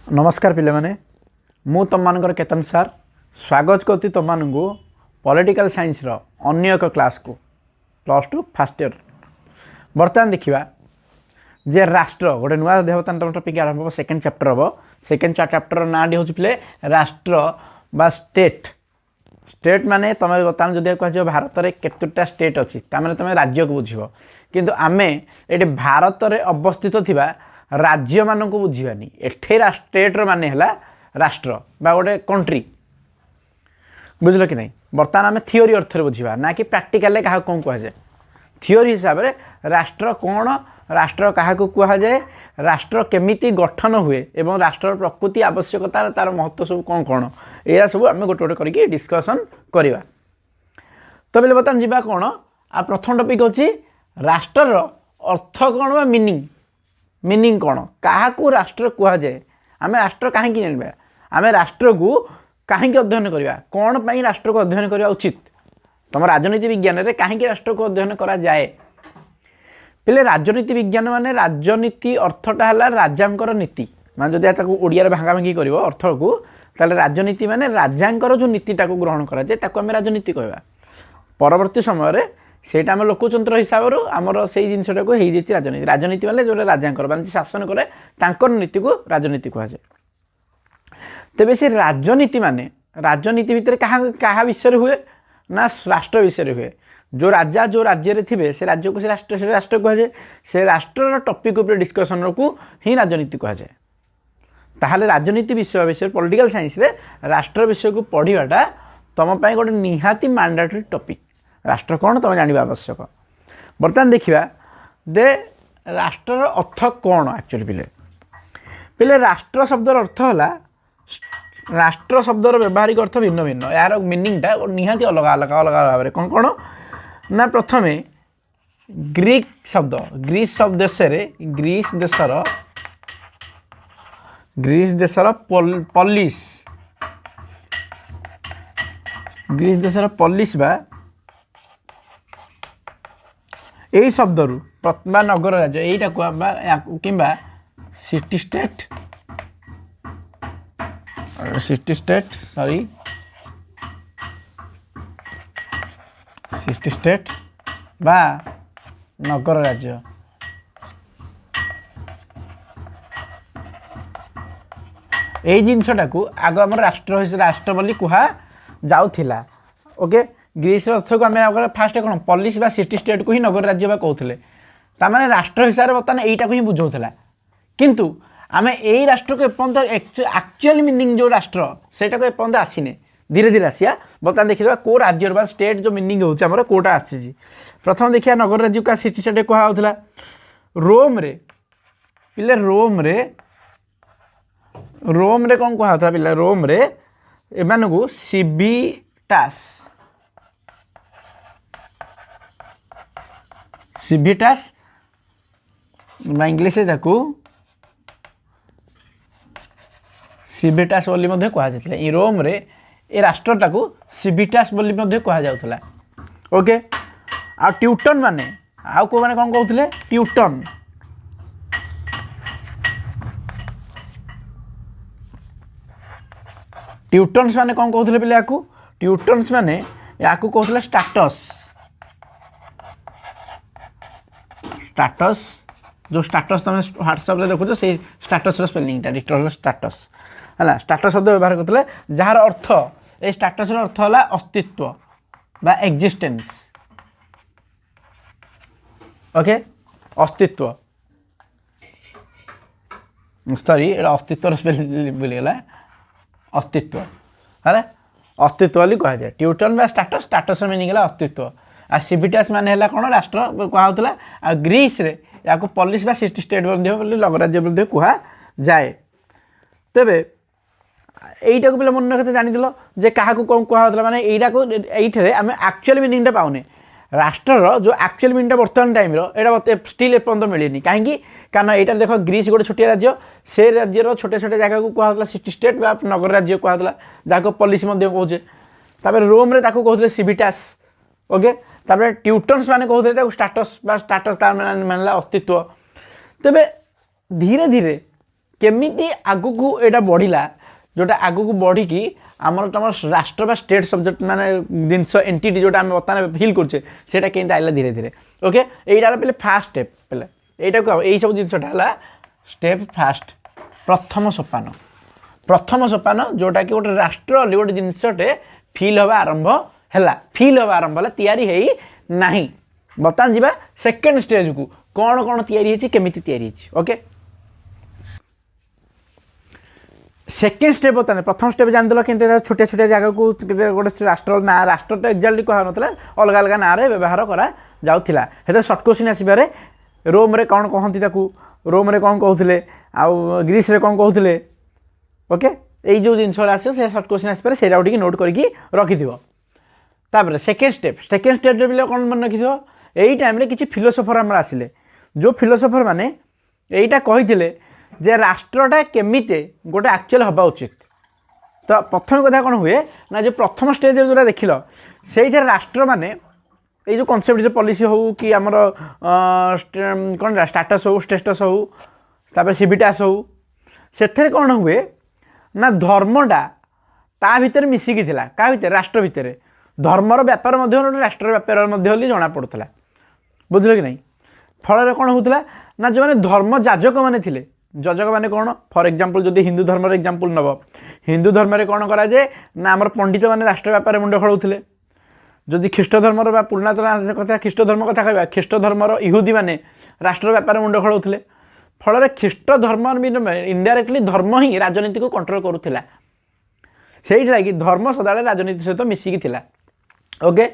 नमस्कार पिले माने मु तुम मानकर केतन सार स्वागत करती तुम मानू पॉलिटिकल साइंस रो अन्य एक क्लास को +2 फर्स्ट ईयर। बर्तमान देखा जे राष्ट्र गोटे नुआ देवतांतर टॉपिक आरंभ हो सेकेंड चैप्टर हम सेकेंड चैप्टर ना हूँ पे राष्ट्र बा स्टेट। स्टेट माने तुम बर्तमान जब कह भारत में केतोटा स्टेट अच्छी ताने तुम राज्य को बुझ किंतु आमे ये भारत में अवस्थित थिबा राज्य मान को बुझानी एठे स्टेट माने है राष्ट्र बा गोटे कंट्री बुझल कि नहीं। बर्तमान आम थियोरी अर्थ बुझा ना कि प्राक्टिकल क्या कौन कहुए थियोरी हिसाब से राष्ट्र कौन राष्ट्र क्या कहुए राष्ट्र केमिति गठन हुए एवं राष्ट्र प्रकृति आवश्यकता तार महत्व सब कौन कौन या सब आम गोटे गोटे करके डिस्कसन करवा। तो बोले बर्तमान जीवा कौन आ प्रथम टॉपिक अच्छी राष्ट्र अर्थ कौन बा मीनिंग कौन क्या राष्ट्र कहुए आम राष्ट्र कहीं जाना आम राष्ट्र को कहीं अध्ययन करवा कौन पर राष्ट्र को अध्ययन करवा उचित तुम राजनीति विज्ञान में कहीं राष्ट्र को अध्ययन करा जाए पे राजनीति विज्ञान माने राजनीति अर्थटा है राजांकर नीति मान जब ओडिया भांगा भांगी कर अर्थ को ताले राजनीति माने राजांकर जो नीतिटा को ग्रहण करा जाए ताको आम राजनीति कहवा। परवर्ती समय सेटा आम लोकतंत्र हिसाब से आमर से जिनटा को राजनीति राजनीति माने जो राजांकर मान शासन करे तांकर नीति को राजनीति कहुए। तेबे से राजनीति माने राजनीति भितर क्या विषय हुए ना राष्ट्र विषय हुए जो राजा जो राज्य रे थिबे से राज्य को से राष्ट्र कहुए से राष्ट्र टॉपिक उपर डिस्कसन को ही राजनीति कहुए। ताहले राजनीति विषय विषय पॉलिटिकल साइंस रे राष्ट्र विषय को पढ़ाटा तुम पाई गोटे निहाती मैंडेटरी टॉपिक राष्ट्र कौन तुम जाना आवश्यक। बर्तमान देखा दे राष्ट्र अर्थ कौन एक्चुअली पिले राष्ट्र शब्दर अर्थ है राष्ट्र शब्दर व्यवहारिक अर्थ भिन्न भिन्न यार मीनिंगटा निहाती अलग अलग अलग भाव में कौन कौन ना प्रथमे ग्रीक शब्द ग्रीस शब्द देश देशर पॉलिस ग्रीस देशर पॉलिस बा यही शब्द रु प्रतिमा नगर राज्य यहीटा कि सिटी स्टेट सिटी स्टेट बा नगर राज्य यही जिनसटा को आग आम राष्ट्र बोली कहा जाउथिला। ओके ग्रीस अर्थ को आम फास्ट कौन पॉलिस बा सिटी स्टेट को ही नगर राज्य बा कहते ताने राष्ट्र हिसाब से बर्तमान यहीटा को ही बुझाऊला किंतु आम यही राष्ट्र को एपर्त एक्चुअल मीनिंग जो राष्ट्र सेटा को एपर्त आसीने धीरे धीरे आसिया। बर्तमान देखा कौ राज्य बा स्टेट जो मीनिंग होमर कौटा आसी प्रथम देखिए नगर राज्य का सिटी स्टेट कहला रोम रे पिले रोम रे कौन कहता पिले रोम रे एमान को सिविटास इंग्लिश सिविटास बोली कहुला ई रोम रे ए राष्ट्रटा को सिविटास बोली कहुला। ओके आ ट्यूटन माने आउ को माने कौन कहते ट्यूटन्स माने कौन कहते पिले ट्यूटन्स माने या कहते स्टाटस जो स्टाटस तुम व्हाट्सएप रे देखो से स्टाटस स्पेलिंगटा डिजिटल स्टाटस है स्टाटस शब्द व्यवहार करते जार अर्थ ये स्टाटस अर्थ है अस्तित्व बा एक्जिस्टेंस। ओके अस्तित्व सॉरी अस्तित्व स्पेलिंग भूलगला अस्तित्व है अस्तित्व बोली कह जाए ट्यूटन बा स्टाटस मीनिंग है अस्तित्व आ सिविटास मान है कौन राष्ट्र कहला आ ग्रीस रे या पॉलिस बा सिटी स्टेट नगर राज्य कह जाए। तेबे यहीटा को पे मन रखते जानी जे क्या कौन कहला माने यहीटा को ये आम एक्चुअल मीनिंगटा पाउने राष्ट्र जो एक्चुअल मीनिंगटा बर्तमान टाइम यहाँ स्टिल एपर्त मिलनी कहीं कारण यहाँ देख ग्रीस गोटे छोटिया राज्य से राज्यर छोटे छोटे जगह को कहला सिटी स्टेट बा नगर राज्य कहला जहाँ पॉलिस कहे रोम रे कहते सिविटास। ओके तापर ट्यूटन्स माने कहते स्टाटस बा स्टाटस तार मानला अस्तित्व। तेबे धीरे धीरे केमिति आगु एटा बढ़िला जोटा आगु बढ़ी आमर तुम राष्ट्र बा स्टेट सब्जेक्ट माने जिनस एंटिटी जोटा आम बर्तमान फिल करछे सेटा केमती आइला धीरे धीरे ओके एटा पे फास्ट स्टेप पे एटा को यही सब जिनसटा हला स्टेप फास्ट प्रथम सोपान जोटा कि गोटे राष्ट्र गोटे जिनसटे फिल हवा आरंभ है तैयारी है नहीं बर्तमान जी सेकेंड स्टेज को कौन कौन तैयारी केमिति तैयारी ओके सेकेंड स्टेप बता प्रथम स्टेप जानदेल कि छोटिया छोटिया जगह को गोटे राष्ट्र ना राष्ट्र तो एक्जाक्टली कह ना अलग अलग ना व्यवहार करा सर्ट क्वेश्चन आसबार रोम रे कौन कहती रोम रे कौन कहते आउ ग्रीस रे कौन कहते ओके यही जो जिन आस सर्ट क्वेश्चन आसपारे से नोट करके रखिथिबो तापर सेकेंड स्टेप भी कौन मन रखिथिबो यही टाइम रे किछि फिलोसोफर हमर आसिले जो फिलोसोफर माने एईटा कहिथिले जे राष्ट्रटा केमिते गोटे एक्चुअल हवा उचित तो प्रथम कथा कौन हुए ना जो प्रथम स्टेज जो देखिल से राष्ट्र माने ये जो कनसेप्ट पॉलिसी हो कि आमर कौन स्टाटस हो स्टेटस हो तापर सिविटास हो से कौन हुए ना धर्मटा ता भितर मिसिकी थिला का भितर राष्ट्र भितर धर्मर व्यापार राष्ट्र व्यापार जना पड़ुला बुझल कि नहीं फल कौन होता ना जो मैंने धर्म जाजक मैंने थिले जजक मैंने कौन फॉर एग्जांपल जदि हिंदू धर्म एग्जांपल नब हिंदू धर्म कौन कराए ना आम पंडित मैंने राष्ट्र व्यापार मुंड खड़ाऊे जदि ख्रीष्ट धर्मर पुरातन कथा ख्रीष्ट धर्म कथा कह ख्रीष्ट धर्मर इहुदी मैंने राष्ट्र व्यापार मुंड खड़ाऊे फल ख्रीष्ट धर्म इनडायरेक्टली धर्म ही राजनीति को कंट्रोल करूला से लगी धर्म सदाले राजनीति सहित मिसिकी थिला ओके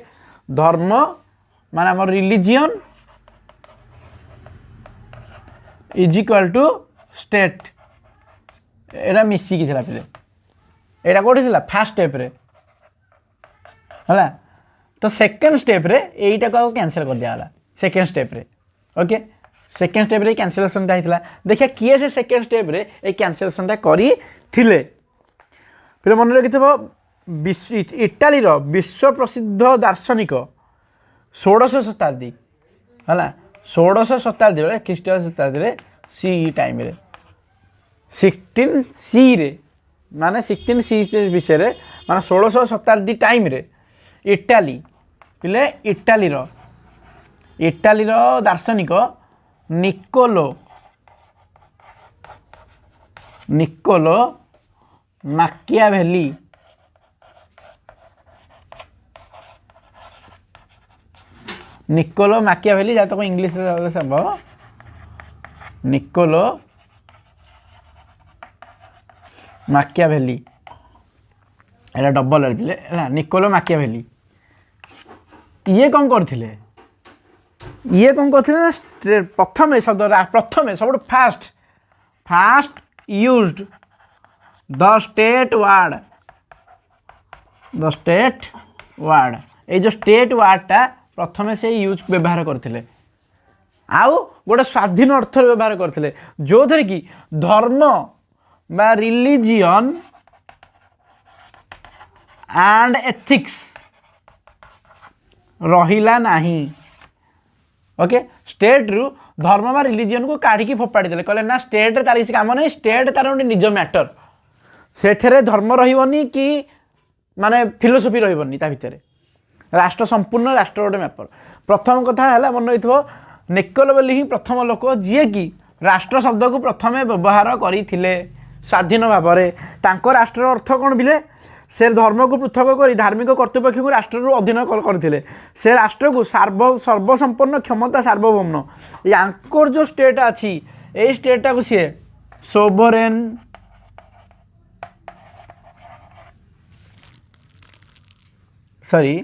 धर्म मान आम religion is equal to state एटा मिसिकी थिला पे एटा कोठी थिला फर्स्ट स्टेप रे हला तो सेकंड स्टेप रे एटा को कैंसिल कर दिया हला सेकंड स्टेप रे ओके सेकेंड स्टेप रे कैंसिलेशन होता देखिए किए से सेकेंड स्टेप रे ए कैंसिलेशन करी थिले फिर मन रखि इटाली विश्व प्रसिद्ध दार्शनिक 16 शताब्दी है 16 शताब्दी बेले ख्रीष्टीय शताब्दी रे सी टाइम रे 16 सी रे माने 16 सी विषय माने 16 शताब्दी टाइम रे इटाली पिले इटाली दार्शनिक निकोलो माकियाभेली जहाँ तक इंग्लिश संभव निकोलो माकियाभेली एटा डबल एल निकोलो माकियाभेली ये कौन करते ना प्रथम शब्द प्रथम सब fast used the state ward ये जो स्टेट वार्डटा प्रथम से यूज व्यवहार करते आउ गोटे स्वाधीन अर्थ व्यवहार करते जो थे कि धर्म बा रिलीजियन एंड एथिक्स रहिला नहीं ओके स्टेट रु धर्म बा रिलीजियन को काढ़ी फोपाड़ी देले कहले ना स्टेट तार किसी काम नहीं स्टेट तार गोटे निज मैटर से धर्म रही कि माने फिलोसफी रही ता भितर राष्ट्र संपूर्ण राष्ट्र गोटे मैपर प्रथम कथा है मन रही निकोलो बेली ही प्रथम लोक जी कि राष्ट्र शब्द को प्रथम व्यवहार करते स्वाधीन भाव में राष्ट्र अर्थ कौन बिले से धर्म को पृथक कर धार्मिक कर्तृपक्ष को राष्ट्र अधीन करते से राष्ट्र को सर्वसंपन्न क्षमता सार्वभौम यांकर जो स्टेट अच्छी ये स्टेटा को सी सोवरेन सॉरी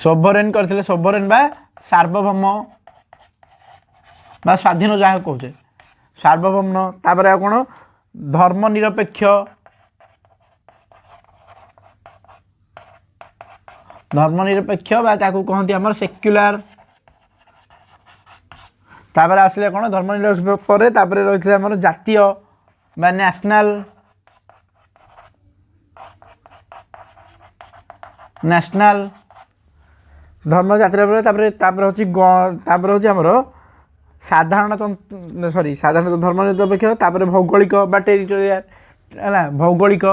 सोवरेन करथिले सोवरेन बा सार्वभौम बा स्वाधीन जहाँ कहे सार्वभौम तापर कौन धर्मनिरपेक्ष बा ताकू कहती आमर सेक्युलर तापर आसले कौन धर्मनिरपेक्ष पर तापर रही आमर जातीय बा नेशनल ଧର୍ମ ଜାତିର ତାପରେ ହେଉଛି ଆମର ସାଧାରଣ ଧର୍ମ ନିରପେକ୍ଷ, ତାପରେ ଭୌଗୋଳିକ ବା ଟେରିଟୋରିଆଲ ହେଲା, ଭୌଗୋଳିକ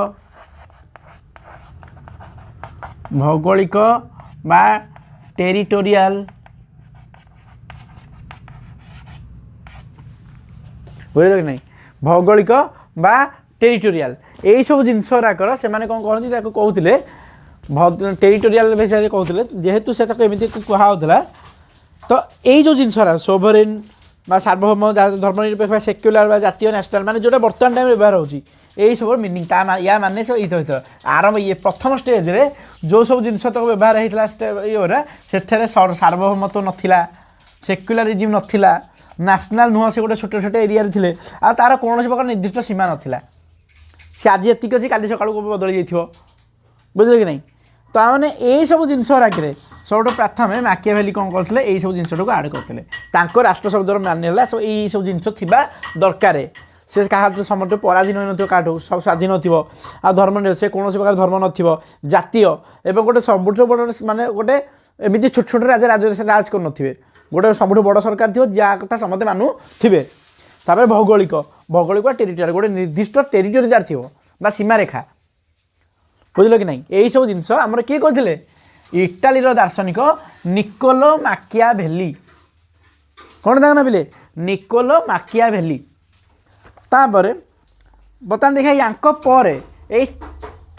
ବା ଟେରିଟୋରିଆଲ, ବୁଝିଲ କି ନାହିଁ, ଭୌଗୋଳିକ ବା ଟେରିଟୋରିଆଲ ଏଇସବୁ ଜିନିଷ ଗୁଡ଼ାକର ସେମାନେ କ'ଣ କରନ୍ତି ତାକୁ କହୁଥିଲେ ଟେରିଟୋରିଆଲ ବିଷୟରେ କହୁଥିଲେ, ଯେହେତୁ ସେ ତାକୁ ଏମିତି କୁହାହେଉଥିଲା। ତ ଏଇ ଯେଉଁ ଜିନିଷଟା ସୋଭରେନ୍ বা ସାର୍ବଭୌମ ଧର୍ମ ନିରପେକ୍ଷ ବା ସେକ୍ୟୁଲାର ବା ଜାତୀୟ ନ୍ୟାସନାଲ ମାନେ ଯେଉଁଟା ବର୍ତ୍ତମାନ ଟାଇମ୍ରେ ବ୍ୟବହାର ହେଉଛି ଏଇସବୁର ମିନିଂ ୟା ମାନେ ସବୁ ଏଇତ ହେଇଥିଲା। ପ୍ରଥମ ଷ୍ଟେଜ୍ରେ ଯେଉଁ ସବୁ ଜିନିଷ ତକ ବ୍ୟବହାର ହେଇଥିଲା ଇଏରା ସେଥିରେ ସାର୍ବଭୌମତ୍ୱ ନଥିଲା, ସେକ୍ୟୁଲାରିଜିମ୍ ନଥିଲା, ନ୍ୟାସନାଲ ନୁହଁ, ସେ ଗୋଟେ ଛୋଟ ଛୋଟ ଏରିଆରେ ଥିଲେ, ଆଉ ତା'ର କୌଣସି ପ୍ରକାର ନିର୍ଦ୍ଦିଷ୍ଟ ସୀମା ନଥିଲା। ସେ ଆଜି ଏତିକି ଅଛି କାଲି ସକାଳକୁ ବଦଳି ଯାଇଥିବ, ବୁଝିଲେ କି ନାହିଁ। ତ ମାନେ ଏଇସବୁ ଜିନିଷ ରାଗରେ ସବୁଠୁ ପ୍ରଥମେ ମାକିଆଭେଲି କ'ଣ କରୁଥିଲେ, ଏଇସବୁ ଜିନିଷଟାକୁ ଆଡ଼୍ କରିଥିଲେ। ତାଙ୍କ ରାଷ୍ଟ୍ର ଶବ୍ଦର ମାନେ ହେଲା ସବୁ ଏଇସବୁ ଜିନିଷ ଥିବା ଦରକାର। ସେ କାହା ସମସ୍ତେ ପରାଧୀନ ହୋଇନଥିବ, କାହାଠୁ ସବୁ ସ୍ୱାଧୀନ ଥିବ, ଆଉ ଧର୍ମ ସେ କୌଣସି ପ୍ରକାର ଧର୍ମ ନଥିବ, ଜାତୀୟ ଏବଂ ଗୋଟେ ସବୁଠୁ ବଡ଼ ମାନେ ଗୋଟେ ଏମିତି ଛୋଟ ଛୋଟ ରାଜା ରାଜ କରୁନଥିବେ, ଗୋଟେ ସବୁଠୁ ବଡ଼ ସରକାର ଥିବ ଯାହା କଥା ସମସ୍ତେ ମାନୁଥିବେ। ତାପରେ ଭୌଗୋଳିକ ବା ଟେରିଟୋରିଆଲ ଗୋଟେ ନିର୍ଦ୍ଦିଷ୍ଟ ଟେରିଟୋରି ଯାର ଥିବ ବା ସୀମାରେଖା, ବୁଝିଲ କି ନାହିଁ। ଏଇସବୁ ଜିନିଷ ଆମର କିଏ କରିଥିଲେ, ଇଟାଲୀର ଦାର୍ଶନିକ ନିକୋଲୋ ମାକିଆଭେଲି। କ'ଣ ତାଙ୍କ ନାଁ ପିଲେ, ନିକୋଲୋ ମାକିଆଭେଲି। ତାପରେ ବର୍ତ୍ତମାନ ଦେଖିବା ୟାଙ୍କ ପରେ ଏଇ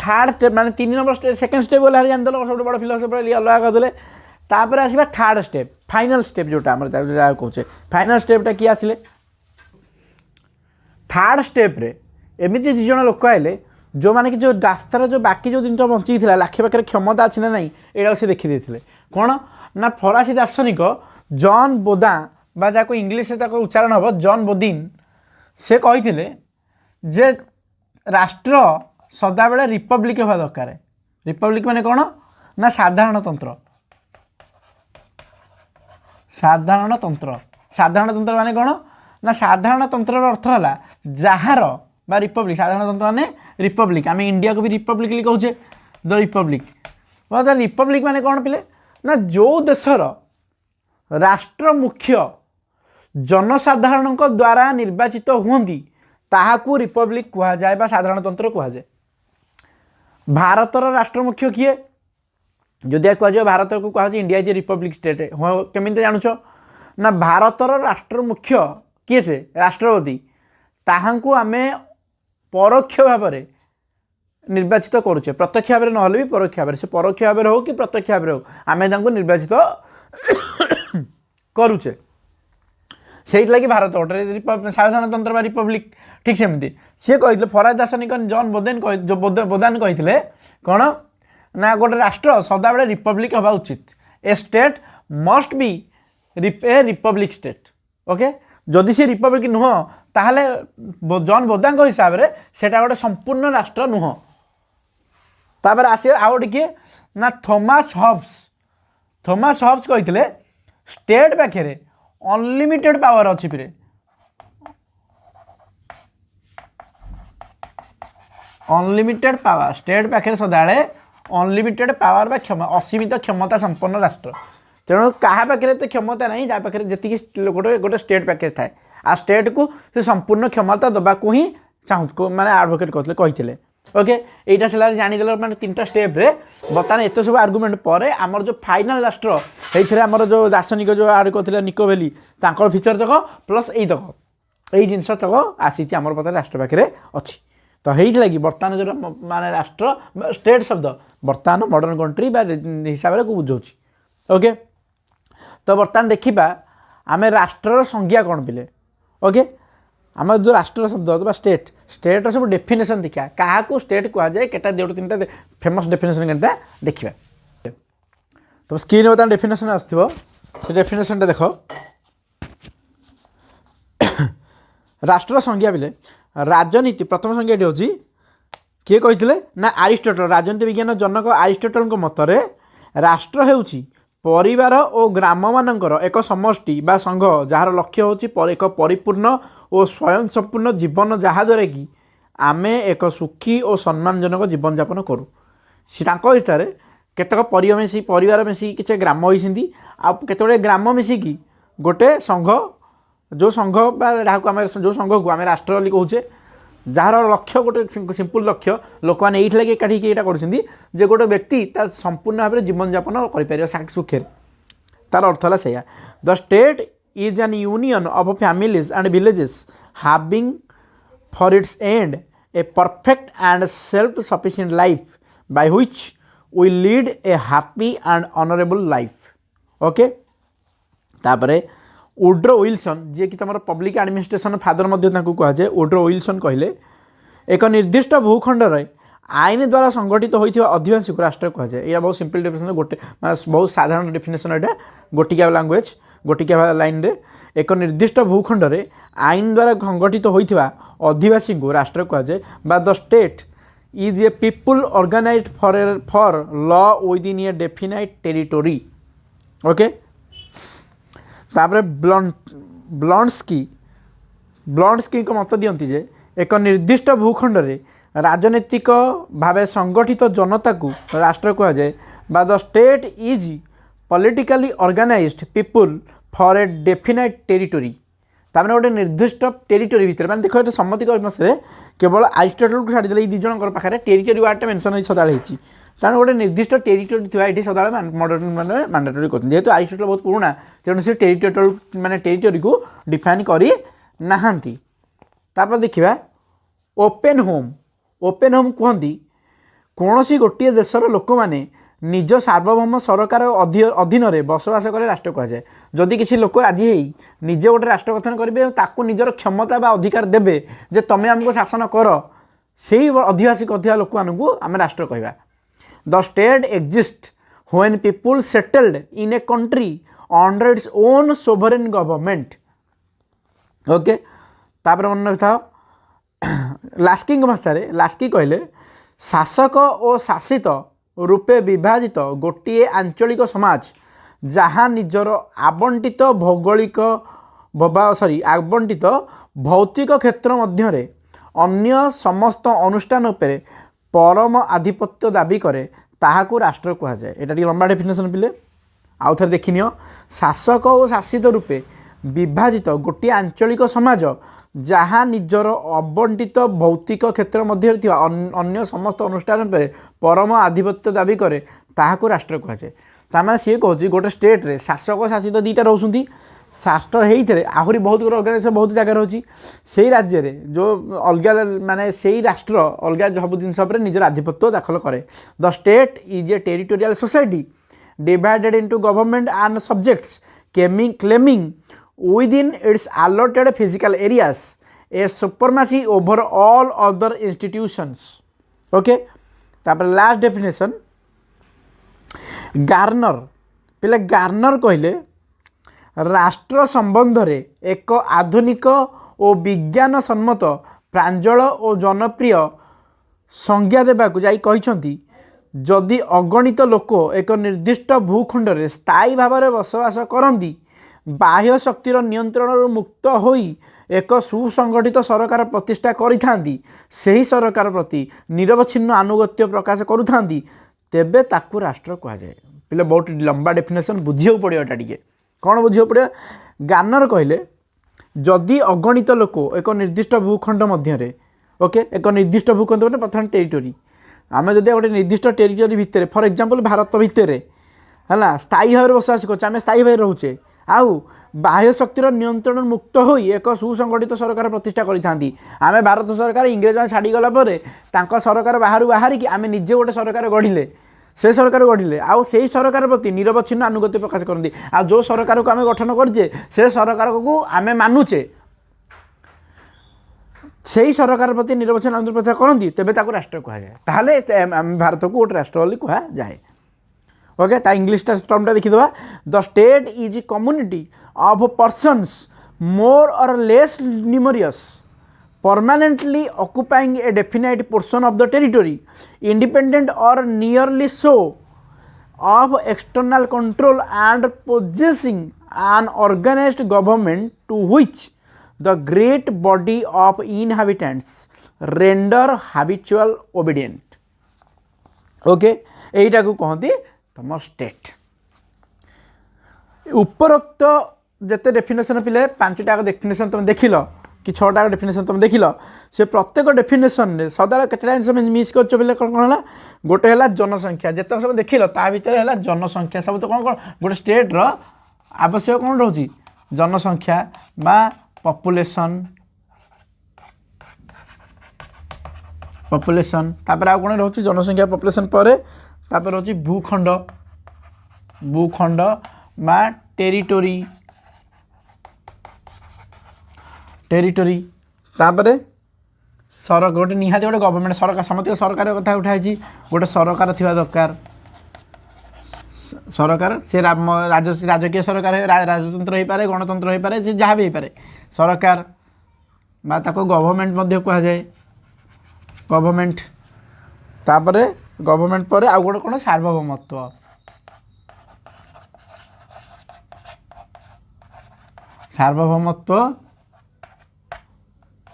ଥାର୍ଡ଼ ଷ୍ଟେପ୍ ମାନେ 3 ନମ୍ବର ଷ୍ଟେପ୍, ସେକେଣ୍ଡ ଷ୍ଟେପ୍ ଗଲେ ଜାଣିଦେଲ ସବୁଠୁ ବଡ଼ ଫିଲୋସଫର ଅଲଗା କରିଦେଲେ। ତାପରେ ଆସିବା ଥାର୍ଡ଼ ଷ୍ଟେପ୍, ଫାଇନାଲ୍ ଷ୍ଟେପ୍ ଯେଉଁଟା ଆମର ଯାହା କହୁଛେ ଫାଇନାଲ୍ ଷ୍ଟେପ୍ଟା କିଏ ଆସିଲେ। ଥାର୍ଡ଼ ଷ୍ଟେପ୍ରେ ଏମିତି 2 ଜଣ ଲୋକ ଆଇଲେ ଯେଉଁମାନେ କି ଯେଉଁ ରାସ୍ତାର ଯେଉଁ ବାକି ଯେଉଁ ଜିନିଷ ବଞ୍ଚିକି ଥିଲା, ଲାଖେ ପାଖରେ କ୍ଷମତା ଅଛି ନା ନାହିଁ ଏଇଟାକୁ ସେ ଦେଖିଦେଇଥିଲେ। କ'ଣ ନା ଫରାସୀ ଦାର୍ଶନିକ ଜନ୍ ବୋଦାଁ ବା ଯାହାକୁ ଇଂଲିଶରେ ତାକୁ ଉଚ୍ଚାରଣ ହେବ ଜନ୍ ବୋଦିନ୍, ସେ କହିଥିଲେ ଯେ ରାଷ୍ଟ୍ର ସଦାବେଳେ ରିପବ୍ଲିକ୍ ହେବା ଦରକାର। ରିପବ୍ଲିକ୍ ମାନେ କ'ଣ ନା ସାଧାରଣତନ୍ତ୍ର ମାନେ କ'ଣ ନା ସାଧାରଣତନ୍ତ୍ରର ଅର୍ଥ ହେଲା ଯାହାର বা ରିପବ୍ଲିକ୍, ସାଧାରଣତନ୍ତ୍ର ମାନେ ରିପବ୍ଲିକ୍। ଆମେ ଇଣ୍ଡିଆକୁ ବି ରିପବ୍ଲିକଲି କହୁଛେ, ଦ ରିପବ୍ଲିକ୍। ରିପବ୍ଲିକ୍ ମାନେ କ'ଣ ପିଲେ ନା ଯେଉଁ ଦେଶର ରାଷ୍ଟ୍ର ମୁଖ୍ୟ ଜନସାଧାରଣଙ୍କ ଦ୍ୱାରା ନିର୍ବାଚିତ ହୁଅନ୍ତି ତାହାକୁ ରିପବ୍ଲିକ୍ କୁହାଯାଏ ବା ସାଧାରଣତନ୍ତ୍ର କୁହାଯାଏ। ଭାରତର ରାଷ୍ଟ୍ର ମୁଖ୍ୟ କିଏ, ଯଦି କୁହାଯିବ ଭାରତକୁ କୁହାଯାଉଛି India is a Republic state. ହଁ, କେମିତି ଜାଣୁଛ ନା ଭାରତର ରାଷ୍ଟ୍ର ମୁଖ୍ୟ କିଏ, ସେ ରାଷ୍ଟ୍ରପତି, ତାହାଙ୍କୁ ଆମେ ପରୋକ୍ଷ ଭାବରେ ନିର୍ବାଚିତ କରୁଛେ, ପ୍ରତ୍ୟକ୍ଷ ଭାବରେ ନହେଲେ ବି ପରୋକ୍ଷ ଭାବରେ, ସେ ପରୋକ୍ଷ ଭାବରେ ହେଉ କି ପ୍ରତ୍ୟକ୍ଷ ଭାବରେ ହେଉ ଆମେ ତାଙ୍କୁ ନିର୍ବାଚିତ କରୁଛେ। ସେଇଥିଲାଗି ଭାରତ ଗୋଟେ ସାଧାରଣତନ୍ତ୍ର ବା ରିପବ୍ଲିକ୍। ଠିକ୍ ସେମିତି ସିଏ କହିଥିଲେ, ଫରାସୀ ଦାର୍ଶନିକ ଜନ୍ ବୋଦାନ୍ କହିଥିଲେ କ'ଣ ନା ଗୋଟେ ରାଷ୍ଟ୍ର ସଦାବେଳେ ରିପବ୍ଲିକ୍ ହେବା ଉଚିତ। A state must B A Republic state. Okay, ଯଦି ସେ ରିପବ୍ଲିକ୍ ନୁହଁ ତାହେଲେ ଜନ୍ ବୋଦାଙ୍କ ହିସାବରେ ସେଇଟା ଗୋଟେ ସମ୍ପୂର୍ଣ୍ଣ ରାଷ୍ଟ୍ର ନୁହଁ। ତାପରେ ଆସିବ ଆଉ ଗୋଟେ କିଏ ନା ଥୋମାସ୍ ହବ୍ସ କହିଥିଲେ ଷ୍ଟେଟ୍ ପାଖରେ ଅନଲିମିଟେଡ୍ ପାୱାର ଅଛି। ଫିରେ ଅନଲିମିଟେଡ୍ ପାୱାର, ଷ୍ଟେଟ୍ ପାଖରେ ସଦାବେଳେ ଅନଲିମିଟେଡ୍ ପାୱାର ବା ଅସୀମିତ କ୍ଷମତା ସମ୍ପନ୍ନ ରାଷ୍ଟ୍ର। ତେଣୁ କାହା ପାଖରେ ଏତେ କ୍ଷମତା ନାହିଁ ଯାହା ପାଖରେ ଯେତିକି ଗୋଟେ ଷ୍ଟେଟ୍ ପାଖରେ ଥାଏ, ଆଉ ଷ୍ଟେଟ୍କୁ ସେ ସମ୍ପୂର୍ଣ୍ଣ କ୍ଷମତା ଦେବାକୁ ହିଁ ମାନେ ଆଡ଼ଭୋକେଟ୍ କହିଥିଲେ। ଓକେ, এইটা ଥିଲା ଜାଣିଦେଲ ମାନେ 3ଟା ଷ୍ଟେପ୍ରେ। ବର୍ତ୍ତମାନ ଏତେ ସବୁ ଆର୍ଗୁମେଣ୍ଟ ପରେ ଆମର ଯେଉଁ ଫାଇନାଲ୍ ରାଷ୍ଟ୍ର ହେଇଥିଲେ ଆମର ଯେଉଁ ଦାର୍ଶନିକ ଯେଉଁ ଆଡ଼୍ କରିଥିଲେ ନିକୋଭେଲି, ତାଙ୍କର ଫିଚର ତକ ପ୍ଲସ୍ ଏଇ ଜିନିଷ ତକ ଆସିଛି ଆମର ବର୍ତ୍ତମାନ ରାଷ୍ଟ୍ର ପାଖରେ ଅଛି। ତ ହେଇଥିଲା କି ବର୍ତ୍ତମାନ ଯେଉଁ ମାନେ ରାଷ୍ଟ୍ର ଷ୍ଟେଟ୍ ଶବ୍ଦ ବର୍ତ୍ତମାନ ମଡ଼ର୍ଣ୍ଣ କଣ୍ଟ୍ରି ବା ହିସାବରେ ବୁଝାଉଛି। ଓକେ, ତ ବର୍ତ୍ତମାନ ଦେଖିବା ଆମେ ରାଷ୍ଟ୍ରର ସଂଜ୍ଞା କ'ଣ ପିଲେ। ଓକେ, ଆମର ଯେଉଁ ରାଷ୍ଟ୍ର ଶବ୍ଦ ବା ଷ୍ଟେଟ୍ର ସବୁ ଡେଫିନେସନ୍ ଦେଖିବା, କାହାକୁ ଷ୍ଟେଟ୍ କୁହାଯାଏ, କେଟା 2-3ଟା ଫେମସ୍ ଡେଫିନେସନ୍ କେଟା ଦେଖିବା। ତ ସ୍କ୍ରିନ୍ରେ ବର୍ତ୍ତମାନ ଡେଫିନେସନ୍ ଆସୁଥିବ, ସେ ଡେଫିନେସନ୍ଟା ଦେଖ। ରାଷ୍ଟ୍ର ସଂଜ୍ଞା ପିଲେ ରାଜନୀତି, ପ୍ରଥମ ସଂଜ୍ଞାଟି ହେଉଛି କିଏ କହିଥିଲେ ନା ଆରିଷ୍ଟଟଲ, ରାଜନୀତି ବିଜ୍ଞାନ ଜନକ ଆରିଷ୍ଟଟଲଙ୍କ ମତରେ ରାଷ୍ଟ୍ର ହେଉଛି ପରିବାର ଓ ଗ୍ରାମମାନଙ୍କର ଏକ ସମଷ୍ଟି ବା ସଂଘ ଯାହାର ଲକ୍ଷ୍ୟ ହେଉଛି ଏକ ପରିପୂର୍ଣ୍ଣ ଓ ସ୍ୱୟଂ ସମ୍ପୂର୍ଣ୍ଣ ଜୀବନ, ଯାହାଦ୍ୱାରା କି ଆମେ ଏକ ସୁଖୀ ଓ ସମ୍ମାନଜନକ ଜୀବନଯାପନ କରୁ। ସେ ତାଙ୍କ ହିସାବରେ केतक परिवार मिसिकी किसी ग्राम होती आते ग्राम मिसिकी गोटे संघ जो संघ जहाँ को आम जो संघ को आम राष्ट्र बोली कहे जार लक्ष्य गोटे सिंपल लक्ष्य लोक मैंने ये लगे एकाठी यहाँ कर गोटे व्यक्ति संपूर्ण भाव में जीवन यापन कर सुखे तार अर्थ है सैया the state is an union of families and villages having for its end a perfect and self sufficient life by which we lead a happy and honourable life okay तापरे वुड्रो विल्सन जी कि तुम public administration father कह जाए Woodrow Wilson कहले एक निर्दिष्ट भूखंड आईन द्वारा संगठित होता अधिवासी को राष्ट्र कह जाए यह बहुत सिंपल डेफिनेशन गोटे बहुत साधारण डेफिनेशन यहाँ गोटिका लैंग्वेज गोटिका लाइन रे एक निर्दिष्ट भूखंड आईन द्वारा संगठित होता अधिवासी को राष्ट्र कह जाए the state is a people organised for law within a definite territory okay तापर ब्लॉन्स्की को मत दियंती जे एक निर्दिष्ट भूखंड रे राजनीतिक भाव संगठित जनता को राष्ट्र कह जाए the state is politically organised people for a definite territory तार गोटे निर्दिष्ट टेरिटोरी भितर मैंने देख ये सम्मतिक मसरे केवल आरिस्टोटल को छाड़ी दी जन पाखे टेरिटोरी वार्ड मेनसन सदा कारण गोटे निर्दिष्ट टेरिटोरी थी ये सदा मैंने मैंडेटरी करते जेहतु आरिस्टोटल बहुत पुराना तेणु से टेरिटोरियल माने टेरिटोरी को डिफाइन करी नाहांती तापर देखिबा ओपन होम कहती कौन सी गोटे देशर लोक मैंने निज सार्वभौम सरकार अधीन बसवास करे राष्ट्र कह जाए जदि किसी लोक राजी निजे गोटे राष्ट्र गठन करेंगे ताकू निजर क्षमता बा अधिकार देवे जे तमें आमको शासन कर से आदिवासी कहता लोक मानू आम राष्ट्र कहवा the state exist when people settled in a country under its own sovereign government okay तापर मन रखा लास्की भाषा लास्की कहले शासक और शासित रूपे विभाजित गोटे आंचलिक समाज जहाँ निजर आवंटित भौगोलिक आवंटित भौतिक क्षेत्र मध्य अन्य समस्त अनुष्ठान उपरे परम आधिपत्य दाबी करे ताहाकू राष्ट्र कह जाए यहाँ लंबा डेफिनेशन पिले आउ थे देखनी शासक और शासित रूपे विभाजित गोटे आंचलिक समाज जहाँ निजर आवंटित भौतिक क्षेत्र मध्य अन्य समस्त अनुष्ठान पर परम आधिपत्य दाबी करे ताहाकू राष्ट्र कह जाए तार सी कहे गोटे स्टेट रे शासक शासित दुईटा रोचे राष्ट्र होते आहरी बहुत गुड अर्गानाइजेसन बहुत जगह रोचे से राज्य में जो अलग माने से राष्ट्र अलग सब जिन निजर आधिपत्य दाखल करे the state is A territorial society divided into government and subjects claiming within its allotted physical areas a supremacy over all other institutions okay तापर लास्ट डेफिनेशन गार्नर पिले गार्नर कहले राष्ट्र संबंध रे एक आधुनिक और विज्ञान सम्मत प्रांजल और जनप्रिय संज्ञा देबाकू जाई कहिसंती जदि अगणित लोक एक निर्दिष्ट भूखंड रे स्थायी भाव में बसवास करती बाह्य शक्तिर नियंत्रण मुक्त होई एक सुसंगठित सरकार प्रतिष्ठा करिथांती सही सरकार प्रति निरवच्छिन्न आनुगत्य प्रकाश करुथांती तेबे ताकू राष्ट्र कह जाए पिले बहुत लंबा डेफिनेशन बुझिया पड़ो एटा टिके कौन बुझिया पड़ो गार्नर कहले जदि अगणित लोक एक निर्दिष्ट भूखंड मध्य ओके एक निर्दिष्ट भूखंड मैंने प्रथम टेरिटोरी आम जदि गोटे निर्दिष्ट टेरिटोरी भितर फॉर एग्जांपल भारत भितर है स्थायी भाव में बसवास कर स्थायी भाव रोचे आउ बाह्य शक्तिर नियंत्रण मुक्त होई एक सुसंगठित सरकार प्रतिष्ठा करिथांती आमे भारत सरकार इंग्रेज में छाड़ी गला परे तांको सरकार बाहर कि आमे निजे गोटे सरकार गढ़िले से सरकार गढ़िले आउ से सरकार प्रति निरवच्छिन्न अनुगत्य प्रकाश करती आ जो सरकार को आमे गठन करजे से सरकार को आमे मानुचे से सरकार प्रति निरवच्छिन्न अनुगत्य प्रकाश करती तेबे ताको राष्ट्र कहा जाए ताहले भारत को गोटे राष्ट्र बोली कहा जाए ओके ता इंग्लिश टर्मटा देखीदे the state is community of persons more or less numerous permanently occupying a definite portion of the territory independent or nearly so of external control and possessing an organized government to which the great body of inhabitants render habitual obedient. Okay एटा को कहती तुम state उपरोक्त जिते definition पिले 5टा definition तुम देख लो कि 6टा definition तुम देख लो से प्रत्येक डेफिनेशन में सदा केटा जिन मिस कर कौन है गोटे है जनसंख्या जिते सब देख लो ता भर है जनसंख्या सब तो कौन कौन गोटे स्टेट रो आवश्यक कौन रोचे जनसंख्या बा पॉपुलेशन पॉपुलेशन तापर आउ कौन रोचे जनसंख्या पॉपुलेशन पर तापर रोचे भूखंड भूखंड बा टेरिटोरी टेरिटोरी तापर सर गोटे निहाती गोटे गवर्नमेंट सरकार समस्त सरकार कथा उठाई गोटे सरकार थिबा दरकार सरकार से राजकीय सरकार राजतंत्र हो पारे गणतंत्र हो पारे जहाँ भी हो पारे सरकार बा ताको गवर्नमेंट मध्य कहा जाए गवर्नमेंट तापर गवर्नमेंट पर आउ गोटे कौन सार्वभौमत्व सार्वभौमत्व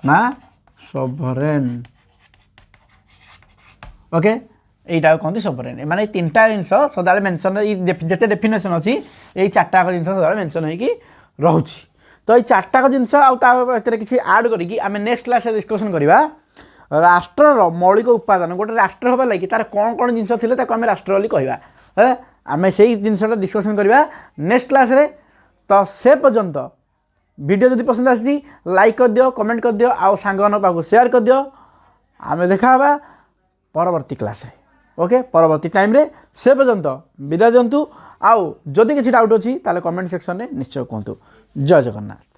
ना सोभरेन ओके यहीटा कहते सोभरेन माने 3टा जिन सदा मेनसन जिते डेफिनेशन अच्छी यही 4टा जिन सदा मेनसन हो रोच तो ये 4टा जिनस आते किसी आड करें नेक्स्ट क्लास डिस्कसन करवा राष्ट्र मौलिक उपादान गोटे राष्ट्र होगा लगे तार कौन कौन जिन थे आम राष्ट्र बोली कहवा आम से जिनसा डिस्कसन करवा नेक्स्ट क्लास रे तो से पर्यंत वीडियो जदि पसंद आसी लाइक कर दियो कमेंट कर दियो आउ सांगन पाखु शेयर कर दियो आम देखा परवर्ती क्लास रे ओके परवर्ती टाइम रे से पर्यंत विदा दिंतु आउ जदि किसी डाउट अच्छी ताले कमेंट सेक्शन में निश्चय कहतु जय जगन्नाथ।